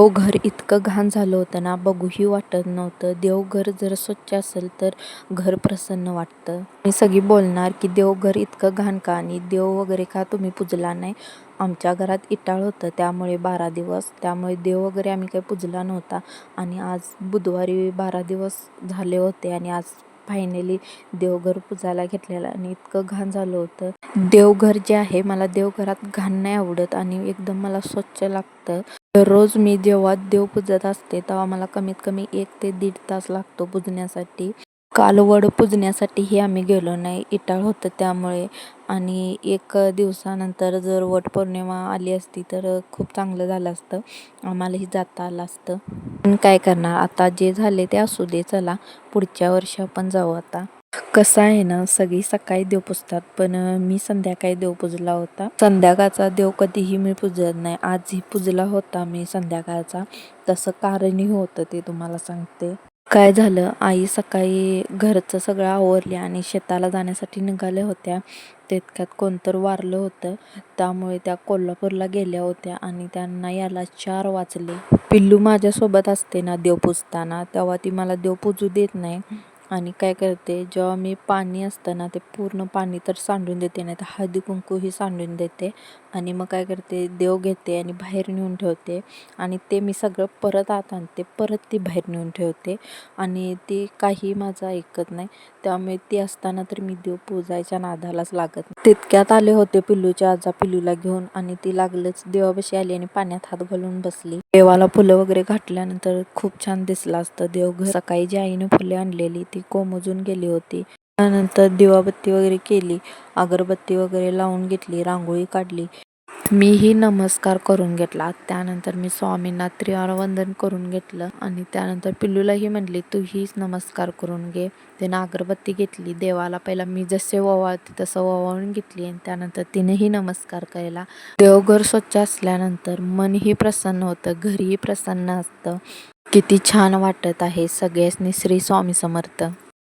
देवघर इतकं घाण झालं होतं ना, बघूही वाटत नव्हतं. देवघर जर स्वच्छ असेल तर घर प्रसन्न वाटतं. मी सगळी बोलणार की देवघर इतकं घाण का आणि देव वगैरे का तुम्ही पूजला नाही. आमच्या घरात इटाळ होतं त्यामुळे 12 दिवस, त्यामुळे देव वगैरे आम्ही काही पूजला नव्हता. आणि आज बुधवारी 12 दिवस झाले होते आणि आज फायनली देवघर पुजायला घेतलेलं आणि इतकं घाण झालं होतं. देवघर जे आहे, मला देवघरात घाण नाही आवडत आणि एकदम मला स्वच्छ लागतं. दररोज मी जेव्हा देव पूजत असते तेव्हा मला कमीत कमी 1 ते 1.5 तास लागतो पूजण्यासाठी. काल वड पूजण्यासाठीही आम्ही गेलो नाही, इटाळ होतं त्यामुळे. आणि 1 दिवसानंतर जर वटपौर्णिमा आली असती तर खूप चांगलं झालं असतं, आम्हालाही जाता आलं असतं. पण काय करणार, आता जे झाले ते असू दे. चला पुढच्या वर्षी आपण जाऊ आता. कसं आहे ना, सगळी सकाळी देव पुजतात पण मी संध्याकाळी देव पूजला होता. संध्याकाळचा देव कधीही मी पूजत नाही. आजही पूजला होता मी संध्याकाळचा. तसं कारणही होतं ते तुम्हाला सांगते. काय झालं, आई सकाळी घरचं सगळं आवरले आणि शेताला जाण्यासाठी निघाल्या होत्या. तितक्यात कोणतर वारलं होतं, त्यामुळे त्या कोल्हापूरला गेल्या होत्या आणि त्यांना यायला 4 वाजले. पिल्लू माझ्यासोबत असते ना देव पूजताना, तेव्हा ती मला देव पूजू देत नाही. आणि काय करते, जेव्हा मी पाणी असतं ना ते पूर्ण पाणी तर सांडून देते, नाही तर हळदी कुंकूही सांडून देते. आणि मग काय करते, देव घेते आणि बाहेर नेऊन ठेवते आणि ते मी सगळं परत आत आणते, परत ती बाहेर नेऊन ठेवते आणि ती काही माझं ऐकत नाही. त्यामुळे ती असताना तर मी देव पूजायच्या नादालाच लागत नाही. तितक्यात आले होते पिल्लूच्या आजा पिल्लूला घेऊन आणि ती लागलंच देवापाशी आली आणि पाण्यात हात घालून बसली. देवाला फुलं वगैरे घातल्यानंतर खूप छान दिसलं असतं देवघर. सकाळी जी आईने फुले आणलेली ती कोमजून गेली होती. त्यानंतर दिवाबत्ती वगैरे केली, अगरबत्ती वगैरे लावून घेतली, रांगोळी काढली. मीही नमस्कार करून घेतला. त्यानंतर मी स्वामींना त्रिवारवंदन करून घेतलं आणि त्यानंतर पिल्लूलाही म्हटली तूहीच नमस्कार करून घे. तिनं अगरबत्ती घेतली, देवाला पहिला मी जसे ओवाळते तसं ओवाळून घेतली आणि त्यानंतर तिनेही नमस्कार केला. देवघर स्वच्छ असल्यानंतर मनही प्रसन्न होतं, घरीही प्रसन्न असतं. किती छान वाटत आहे. सगळ्यांनी श्री स्वामी समर्थ.